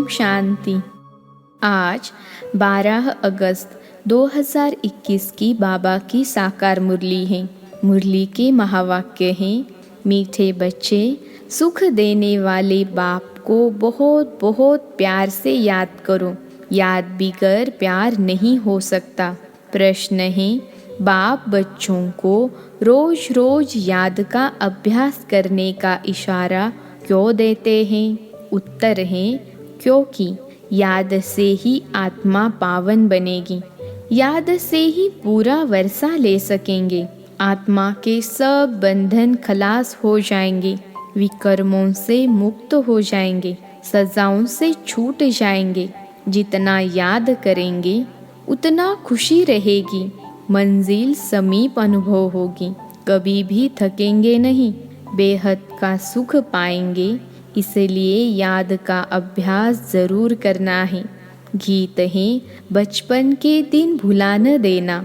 शांति। आज 12 अगस्त 2021 की बाबा की साकार मुरली है। मुरली के महावाक्य हैं, मीठे बच्चे, सुख देने वाले बाप को बहुत बहुत प्यार से याद करो। याद बिगर प्यार नहीं हो सकता। प्रश्न है, बाप बच्चों को रोज रोज याद का अभ्यास करने का इशारा क्यों देते हैं? उत्तर है, क्योंकि याद से ही आत्मा पावन बनेगी। याद से ही पूरा वर्षा ले सकेंगे। आत्मा के सब बंधन खलास हो जाएंगे। विकर्मों से मुक्त हो जाएंगे। सजाओं से छूट जाएंगे। जितना याद करेंगे उतना खुशी रहेगी। मंजिल समीप अनुभव होगी। कभी भी थकेंगे नहीं। बेहद का सुख पाएंगे। इसलिए याद का अभ्यास जरूर करना है। गीत है, बचपन के दिन भुला न देना।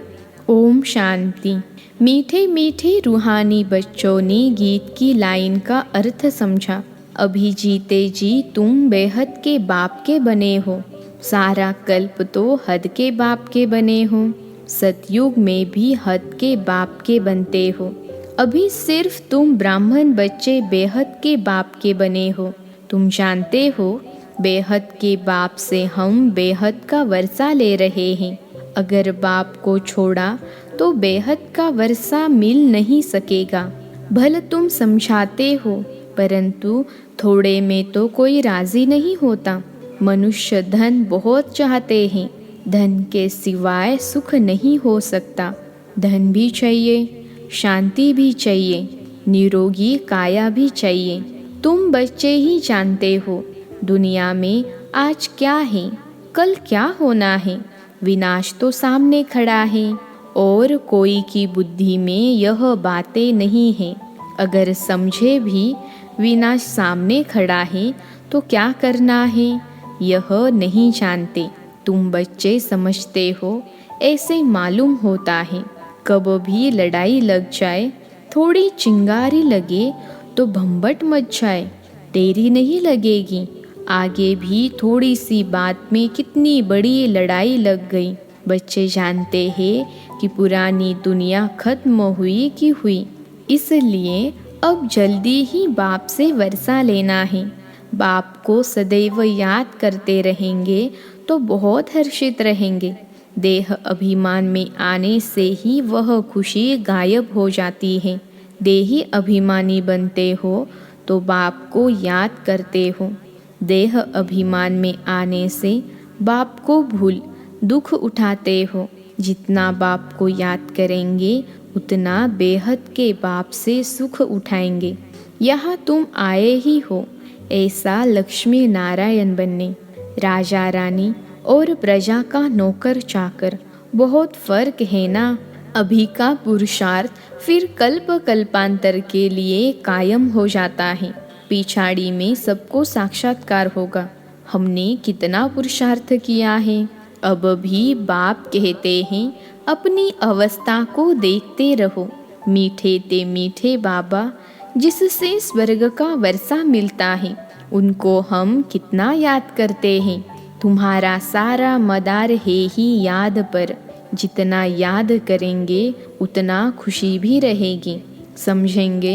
ओम शांति। मीठे मीठे रूहानी बच्चों ने गीत की लाइन का अर्थ समझा। अभी जीते जी तुम बेहद के बाप के बने हो। सारा कल्प तो हद के बाप के बने हो। सतयुग में भी हद के बाप के बनते हो। अभी सिर्फ तुम ब्राह्मण बच्चे बेहद के बाप के बने हो। तुम जानते हो, बेहद के बाप से हम बेहद का वर्षा ले रहे हैं। अगर बाप को छोड़ा तो बेहद का वर्षा मिल नहीं सकेगा। भले तुम समझाते हो, परंतु थोड़े में तो कोई राजी नहीं होता। मनुष्य धन बहुत चाहते हैं। धन के सिवाय सुख नहीं हो सकता। धन भी चाहिए, शांति भी चाहिए, निरोगी काया भी चाहिए। तुम बच्चे ही जानते हो, दुनिया में आज क्या है, कल क्या होना है। विनाश तो सामने खड़ा है और कोई की बुद्धि में यह बातें नहीं है। अगर समझे भी विनाश सामने खड़ा है तो क्या करना है, यह नहीं जानते। तुम बच्चे समझते हो, ऐसे मालूम होता है। कब भी लड़ाई लग जाए, थोड़ी चिंगारी लगे तो भंबट मच जाए, देरी नहीं लगेगी। आगे भी थोड़ी सी बात में कितनी बड़ी लड़ाई लग गई। बच्चे जानते हैं कि पुरानी दुनिया खत्म हुई कि हुई। इसलिए अब जल्दी ही बाप से वर्षा लेना है। बाप को सदैव याद करते रहेंगे तो बहुत हर्षित रहेंगे। देह अभिमान में आने से ही वह खुशी गायब हो जाती है। देही अभिमानी बनते हो तो बाप को याद करते हो। देह अभिमान में आने से बाप को भूल दुख उठाते हो। जितना बाप को याद करेंगे उतना बेहद के बाप से सुख उठाएंगे। यहाँ तुम आए ही हो ऐसा लक्ष्मी नारायण बनने। राजा रानी और प्रजा का नौकर चाकर, बहुत फर्क है ना। अभी का पुरुषार्थ फिर कल्प कल्पांतर के लिए कायम हो जाता है। पिछाड़ी में सबको साक्षात्कार होगा। हमने कितना पुरुषार्थ किया है। अब भी बाप कहते हैं, अपनी अवस्था को देखते रहो। मीठे ते मीठे बाबा जिससे स्वर्ग का वर्षा मिलता है, उनको हम कितना याद करते हैं। तुम्हारा सारा मदार है ही याद पर। जितना याद करेंगे उतना खुशी भी रहेगी। समझेंगे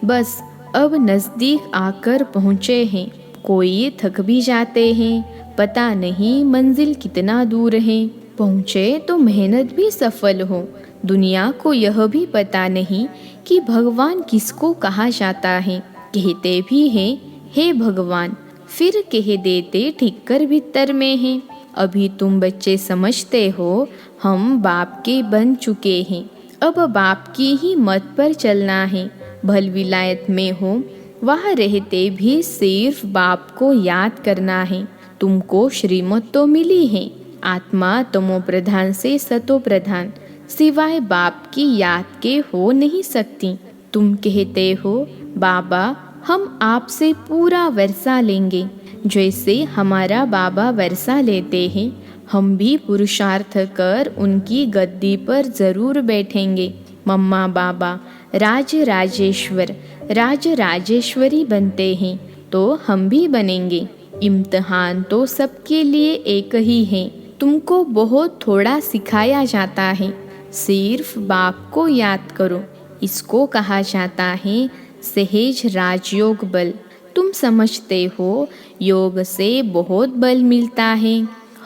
बस अब नज़दीक आकर पहुँचे हैं। कोई थक भी जाते हैं, पता नहीं मंजिल कितना दूर है। पहुँचे तो मेहनत भी सफल हो। दुनिया को यह भी पता नहीं कि भगवान किसको कहा जाता है। कहते भी हैं, हे भगवान, फिर कह देते ठीक कर भीतर में है। अभी तुम बच्चे समझते हो, हम बाप के बन चुके हैं। अब बाप की ही मत पर चलना है। भल विलायत में हो, वहाँ रहते भी सिर्फ बाप को याद करना है। तुमको श्रीमत तो मिली है। आत्मा तमो प्रधान से सतो प्रधान, सिवाय बाप की याद के हो नहीं सकती। तुम कहते हो, बाबा हम आपसे पूरा वर्षा लेंगे। जैसे हमारा बाबा वर्षा लेते हैं, हम भी पुरुषार्थ कर उनकी गद्दी पर जरूर बैठेंगे। मम्मा बाबा राज राजेश्वर राज राजेश्वरी बनते हैं तो हम भी बनेंगे। इम्तिहान तो सबके लिए एक ही है। तुमको बहुत थोड़ा सिखाया जाता है, सिर्फ बाप को याद करो। इसको कहा जाता है सहज राजयोग बल। तुम समझते हो योग से बहुत बल मिलता है।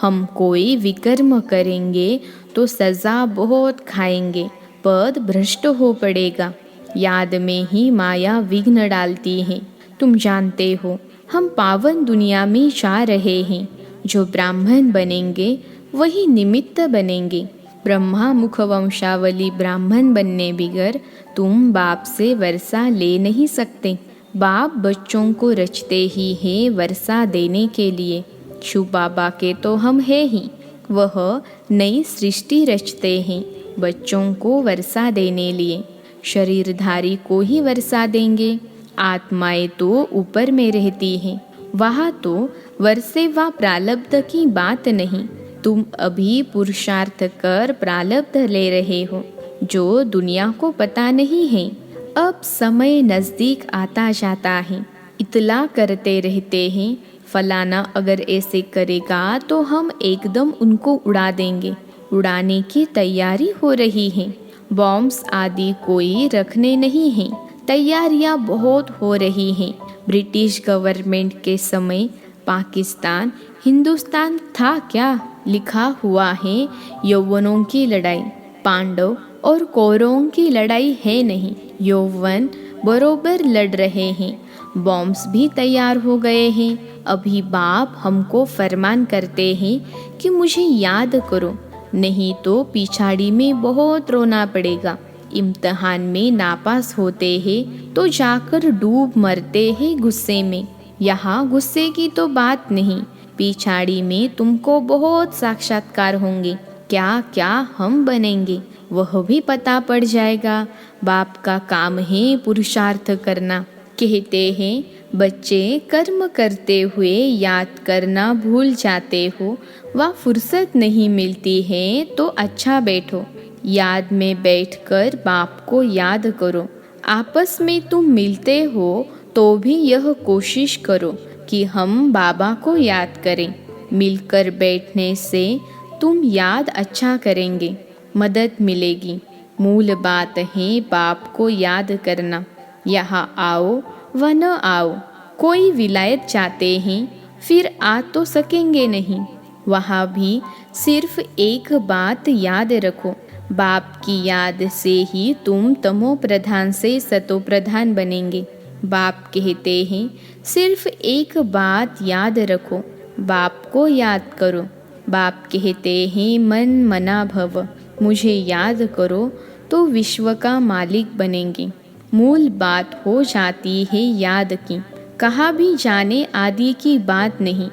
हम कोई विकर्म करेंगे तो सज़ा बहुत खाएंगे, पद भ्रष्ट हो पड़ेगा। याद में ही माया विघ्न डालती है। तुम जानते हो हम पावन दुनिया में जा रहे हैं। जो ब्राह्मण बनेंगे वही निमित्त बनेंगे। ब्रह्मा मुख वंशावली ब्राह्मण बनने बिगर तुम बाप से वर्षा ले नहीं सकते। बाप बच्चों को रचते ही हैं वर्षा देने के लिए। शिव बाबा के तो हम हैं ही, वह नई सृष्टि रचते हैं बच्चों को वर्षा देने लिए। शरीरधारी को ही वर्षा देंगे। आत्माएं तो ऊपर में रहती हैं, वहाँ तो वर्षे व प्रारब्ध की बात नहीं। तुम अभी पुरुषार्थ कर प्रारब्ध ले रहे हो, जो दुनिया को पता नहीं है। अब समय नज़दीक आता जाता है, इतला करते रहते हैं फलाना अगर ऐसे करेगा तो हम एकदम उनको उड़ा देंगे। उड़ाने की तैयारी हो रही है। बॉम्ब्स आदि कोई रखने नहीं हैं, तैयारियां बहुत हो रही हैं। ब्रिटिश गवर्नमेंट के समय पाकिस्तान हिंदुस्तान था क्या? लिखा हुआ है यौवनों की लड़ाई, पांडव और कौरवों की लड़ाई है नहीं। यौवन बरोबर लड़ रहे हैं। बॉम्ब्स भी तैयार हो गए हैं। अभी बाप हमको फरमान करते हैं कि मुझे याद करो, नहीं तो पिछाड़ी में बहुत रोना पड़ेगा। इम्तिहान में नापास होते हैं तो जाकर डूब मरते हैं गुस्से में। यहाँ गुस्से की तो बात नहीं, पिछाड़ी में तुमको बहुत साक्षात्कार होंगे। क्या क्या हम बनेंगे वह भी पता पड़ जाएगा। बाप का काम है पुरुषार्थ करना। कहते हैं बच्चे कर्म करते हुए याद करना भूल जाते हो व फुर्सत नहीं मिलती है तो अच्छा बैठो, याद में बैठकर बाप को याद करो। आपस में तुम मिलते हो तो भी यह कोशिश करो कि हम बाबा को याद करें। मिलकर बैठने से तुम याद अच्छा करेंगे, मदद मिलेगी। मूल बात है बाप को याद करना। यहाँ आओ व न आओ। कोई विलायत चाहते हैं फिर आ तो सकेंगे नहीं। वहाँ भी सिर्फ एक बात याद रखो, बाप की याद से ही तुम तमो प्रधान से सतो प्रधान बनेंगे। बाप कहते हैं सिर्फ एक बात याद रखो, बाप को याद करो। बाप कहते हैं मन मना भव, मुझे याद करो तो विश्व का मालिक बनेंगे। मूल बात हो जाती है याद की, कहा भी जाने आदि की बात नहीं।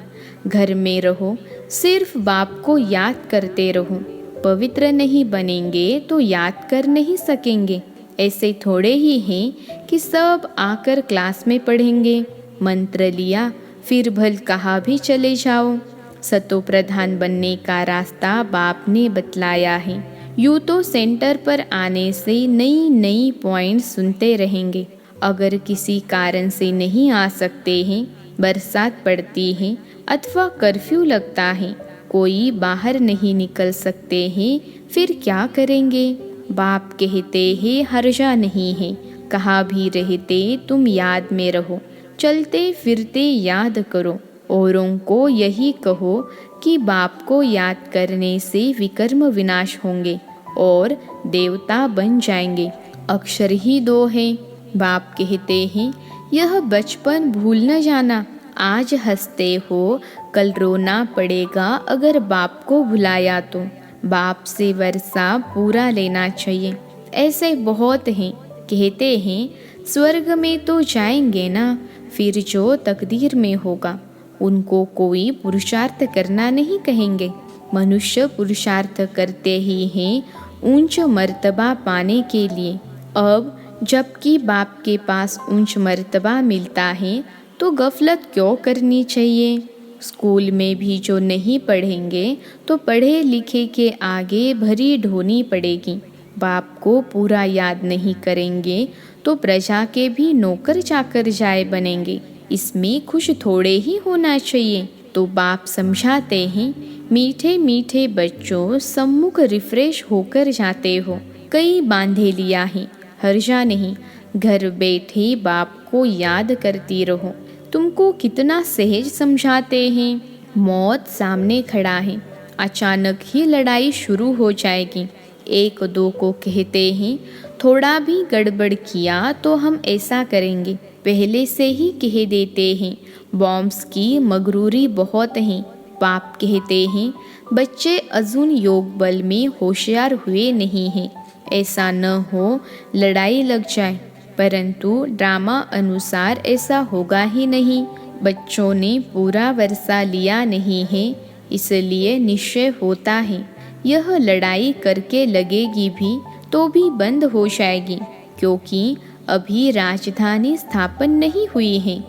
घर में रहो, सिर्फ बाप को याद करते रहो। पवित्र नहीं बनेंगे तो याद कर नहीं सकेंगे। ऐसे थोड़े ही हैं कि सब आकर क्लास में पढ़ेंगे। मंत्र लिया फिर भल कहाँ भी चले जाओ। सतो प्रधान बनने का रास्ता बाप ने बतलाया है। यूँ तो सेंटर पर आने से नई नई पॉइंट सुनते रहेंगे। अगर किसी कारण से नहीं आ सकते हैं, बरसात पड़ती है अथवा कर्फ्यू लगता है, कोई बाहर नहीं निकल सकते हैं, फिर क्या करेंगे? बाप कहते हैं हर्जा नहीं है, कहाँ भी रहते तुम याद में रहो। चलते फिरते याद करो। औरों को यही कहो कि बाप को याद करने से विकर्म विनाश होंगे और देवता बन जाएंगे। अक्षर ही दो हैं। बाप कहते हैं यह बचपन भूल न जाना। आज हंसते हो, कल रोना पड़ेगा अगर बाप को भुलाया तो। बाप से वर्षा पूरा लेना चाहिए। ऐसे बहुत हैं, कहते हैं स्वर्ग में तो जाएंगे ना, फिर जो तकदीर में होगा उनको कोई पुरुषार्थ करना नहीं कहेंगे। मनुष्य पुरुषार्थ करते ही हैं ऊंच मर्तबा पाने के लिए। अब जबकि बाप के पास ऊंच मर्तबा मिलता है तो गफलत क्यों करनी चाहिए? स्कूल में भी जो नहीं पढ़ेंगे तो पढ़े लिखे के आगे भरी ढोनी पड़ेगी। बाप को पूरा याद नहीं करेंगे तो प्रजा के भी नौकर चाकर जाए बनेंगे। इसमें खुश थोड़े ही होना चाहिए। तो बाप समझाते हैं, मीठे मीठे बच्चों, सम्मुख रिफ्रेश होकर जाते हो, कई बांधे लिया है, हर्जा नहीं, घर बैठे बाप को याद करती रहो। तुमको कितना सहज समझाते हैं। मौत सामने खड़ा है, अचानक ही लड़ाई शुरू हो जाएगी। एक दो को कहते हैं, थोड़ा भी गड़बड़ किया तो हम ऐसा करेंगे, पहले से ही कह देते हैं। बॉम्ब्स की मगरूरी बहुत है। बाप कहते हैं, बच्चे अजून योग बल में होशियार हुए नहीं हैं, ऐसा न हो लड़ाई लग जाए। परंतु ड्रामा अनुसार ऐसा होगा ही नहीं। बच्चों ने पूरा वर्षा लिया नहीं है, इसलिए निश्चय होता है यह लड़ाई करके लगेगी भी तो भी बंद हो जाएगी, क्योंकि अभी राजधानी स्थापन नहीं हुई है।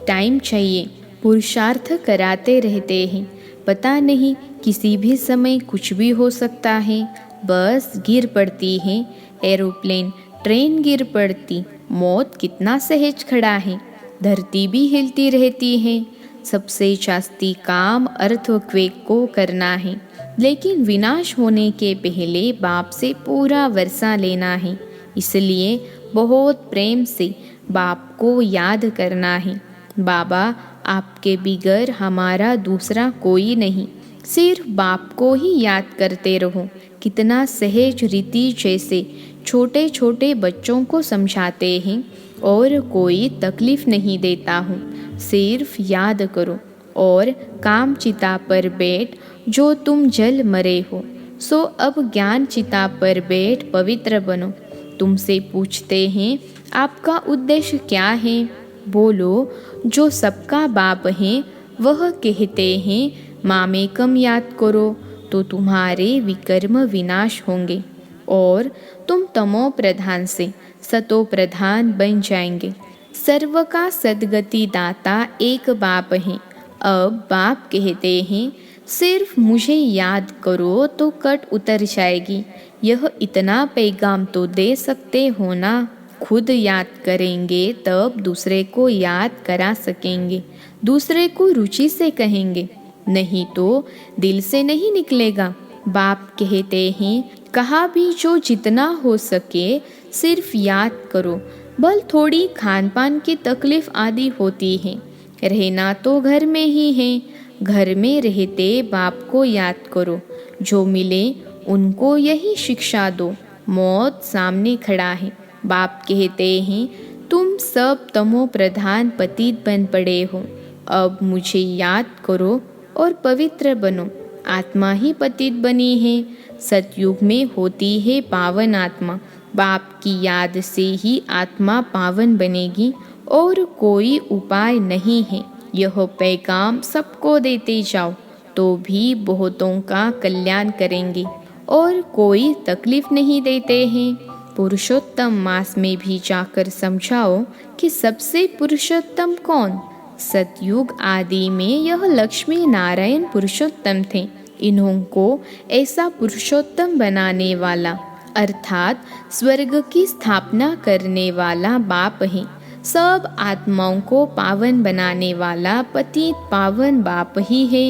टाइम चाहिए, पुरुषार्थ कराते रहते हैं। पता नहीं किसी भी समय कुछ भी हो सकता है। बस गिर पड़ती है, एरोप्लेन ट्रेन गिर पड़ती, मौत कितना सहज खड़ा है। धरती भी हिलती रहती है। सबसे जास्ती काम अर्थक्वेक को करना है, लेकिन विनाश होने के पहले बाप से पूरा वर्षा लेना है। इसलिए बहुत प्रेम से बाप को याद करना है। बाबा, आपके बिगर हमारा दूसरा कोई नहीं, सिर्फ बाप को ही याद करते रहो। कितना सहज रीति जैसे छोटे छोटे बच्चों को समझाते हैं और कोई तकलीफ नहीं देता हूँ। सिर्फ याद करो और काम चिता पर बैठ, जो तुम जल मरे हो, सो अब ज्ञान चिता पर बैठ पवित्र बनो। तुमसे पूछते हैं, आपका उद्देश्य क्या है? बोलो, जो सबका बाप है वह कहते हैं, मामेकम याद करो तो तुम्हारे विकर्म विनाश होंगे और तुम तमो प्रधान से सतो प्रधान बन जाएंगे। सर्व का सद्गति दाता एक बाप है। अब बाप कहते हैं, सिर्फ मुझे याद करो तो कट उतर जाएगी। यह इतना पैगाम तो दे सकते हो ना। खुद याद करेंगे तब दूसरे को याद करा सकेंगे, दूसरे को रुचि से कहेंगे, नहीं तो दिल से नहीं निकलेगा। बाप कहते हैं, कहा भी जो जितना हो सके सिर्फ याद करो। भल थोड़ी खान पान की तकलीफ आदि होती है, रहना तो घर में ही है। घर में रहते बाप को याद करो, जो मिले उनको यही शिक्षा दो। मौत सामने खड़ा है। बाप कहते हैं, तुम सब तमो प्रधान पतित बन पड़े हो, अब मुझे याद करो और पवित्र बनो। आत्मा ही पतित बनी है। सतयुग में होती है पावन आत्मा। बाप की याद से ही आत्मा पावन बनेगी और कोई उपाय नहीं है। यह पैगाम सबको देते जाओ तो भी बहुतों का कल्याण करेंगे और कोई तकलीफ नहीं देते हैं। पुरुषोत्तम मास में भी जाकर समझाओ कि सबसे पुरुषोत्तम कौन। सतयुग आदि में यह लक्ष्मी नारायण पुरुषोत्तम थे। इन्होंको ऐसा पुरुषोत्तम बनाने वाला अर्थात स्वर्ग की स्थापना करने वाला बाप है। सब आत्माओं को पावन बनाने वाला पतित पावन बाप ही है।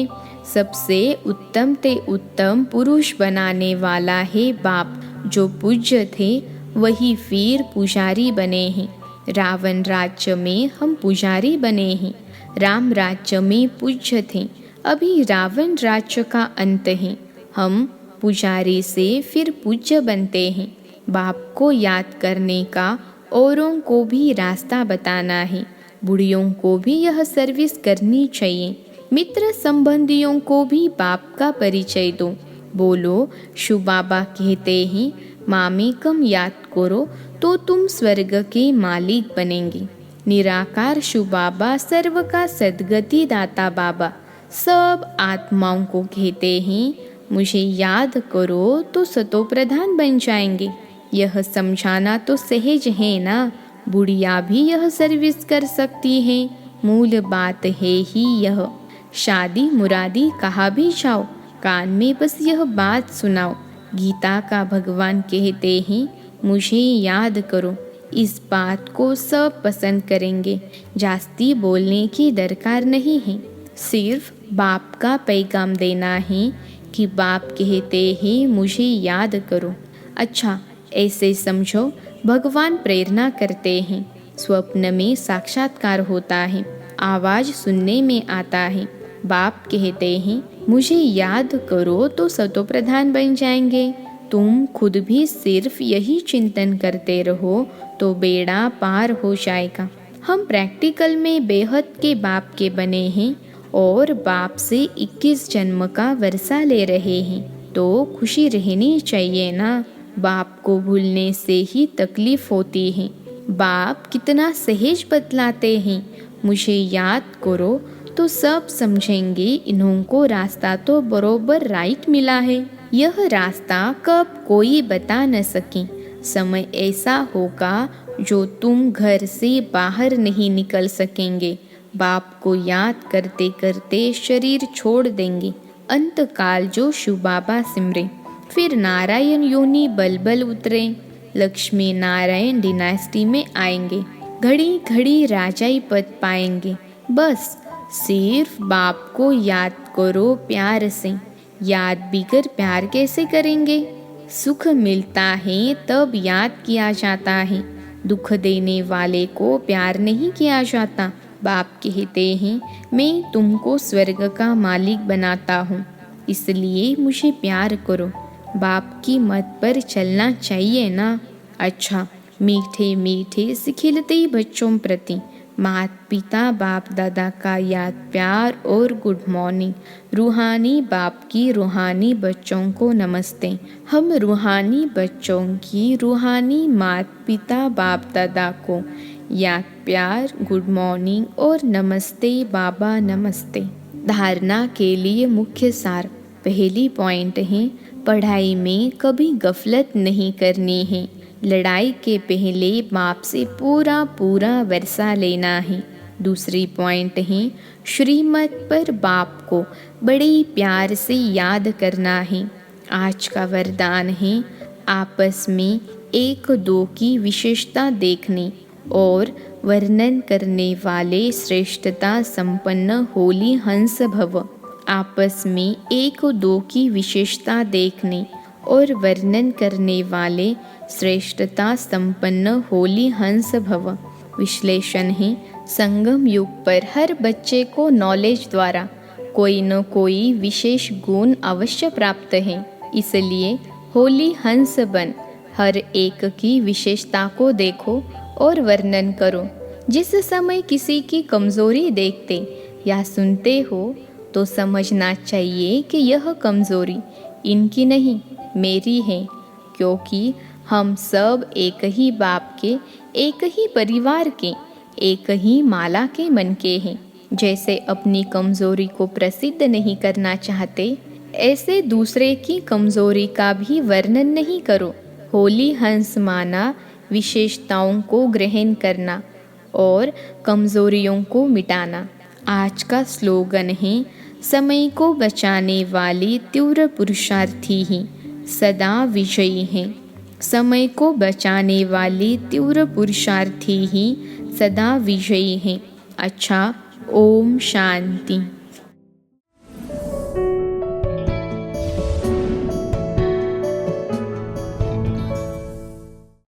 सबसे उत्तम ते उत्तम पुरुष बनाने वाला है बाप। जो पूज्य थे वही फिर पुजारी बने हैं। रावण राज्य में हम पुजारी बने हैं, राम राज्य में पूज्य थे। अभी रावण राज्य का अंत है, हम पुजारी से फिर पूज्य बनते हैं। बाप को याद करने का औरों को भी रास्ता बताना है। बुढ़ियों को भी यह सर्विस करनी चाहिए। मित्र संबंधियों को भी बाप का परिचय दो। बोलो, शिव बाबा कहते हैं, मामेकम याद करो तो तुम स्वर्ग के मालिक बनेंगे। निराकार शिव बाबा सर्व का सद्गति दाता बाबा सब आत्माओं को कहते हैं, मुझे याद करो तो सतो प्रधान बन जाएंगे। यह समझाना तो सहज है ना। बुढ़िया भी यह सर्विस कर सकती है। मूल बात है ही यह। शादी मुरादी कहा भी जाओ, कान में बस यह बात सुनाओ। गीता का भगवान कहते हैं, मुझे याद करो। इस बात को सब पसंद करेंगे। जास्ती बोलने की दरकार नहीं है, सिर्फ बाप का पैगाम देना है कि बाप कहते हैं मुझे याद करो। अच्छा, ऐसे समझो भगवान प्रेरणा करते हैं, स्वप्न में साक्षात्कार होता है, आवाज़ सुनने में आता है। बाप कहते हैं मुझे याद करो तो सतो प्रधान बन जाएंगे। तुम खुद भी सिर्फ यही चिंतन करते रहो तो बेड़ा पार हो जाएगा। हम प्रैक्टिकल में बेहद के बाप के बने हैं और बाप से 21 जन्म का वर्षा ले रहे हैं, तो खुशी रहनी चाहिए ना। बाप को भूलने से ही तकलीफ होती है। बाप कितना सहज बतलाते हैं, मुझे याद करो तो सब समझेंगे इन्हों को रास्ता तो बरोबर राइट मिला है। यह रास्ता कब कोई बता न सके। समय ऐसा होगा जो तुम घर से बाहर नहीं निकल सकेंगे। बाप को याद करते करते शरीर छोड़ देंगे। अंतकाल जो शिव बाबा सिमरे, फिर नारायण योनि बलबल उतरे, लक्ष्मी नारायण डिनास्टी में आएंगे, घड़ी घड़ी राजाई पद पाएंगे। बस सिर्फ बाप को याद करो प्यार से। याद बिगर प्यार कैसे करेंगे? सुख मिलता है तब याद किया जाता है, दुख देने वाले को प्यार नहीं किया जाता। बाप कहते हैं मैं तुमको स्वर्ग का मालिक बनाता हूँ, इसलिए मुझे प्यार करो। बाप की मत पर चलना चाहिए ना। अच्छा, मीठे मीठे सिखिलते बच्चों प्रति माता पिता बाप दादा का याद प्यार और गुड मॉर्निंग। रूहानी बाप की रूहानी बच्चों को नमस्ते। हम रूहानी बच्चों की रूहानी माता पिता बाप दादा को याद प्यार गुड मॉर्निंग और नमस्ते बाबा नमस्ते। धारणा के लिए मुख्य सार। पहली पॉइंट है पढ़ाई में कभी गफलत नहीं करनी है। लड़ाई के पहले बाप से पूरा पूरा वर्षा लेना है। दूसरी पॉइंट है श्रीमत पर बाप को बड़े प्यार से याद करना है। आज का वरदान है आपस में एक दो की विशेषता देखने और वर्णन करने वाले श्रेष्ठता संपन्न होली हंस भव। आपस में एक दो की विशेषता देखने और वर्णन करने वाले श्रेष्ठता संपन्न होली हंस भव। विश्लेषण है संगम युग पर हर बच्चे को नॉलेज द्वारा कोई न कोई विशेष गुण अवश्य प्राप्त है, इसलिए होली हंस बन हर एक की विशेषता को देखो और वर्णन करो। जिस समय किसी की कमजोरी देखते या सुनते हो तो समझना चाहिए कि यह कमजोरी इनकी नहीं मेरी है, क्योंकि हम सब एक ही बाप के, एक ही परिवार के, एक ही माला के मन के हैं। जैसे अपनी कमजोरी को प्रसिद्ध नहीं करना चाहते, ऐसे दूसरे की कमजोरी का भी वर्णन नहीं करो। होली हंस माना विशेषताओं को ग्रहण करना और कमजोरियों को मिटाना। आज का स्लोगन है समय को बचाने वाले तीव्र पुरुषार्थी ही सदा विजयी हैं। समय को बचाने वाले तीव्र पुरुषार्थी ही सदा विजयी हैं। अच्छा, ओम शांति।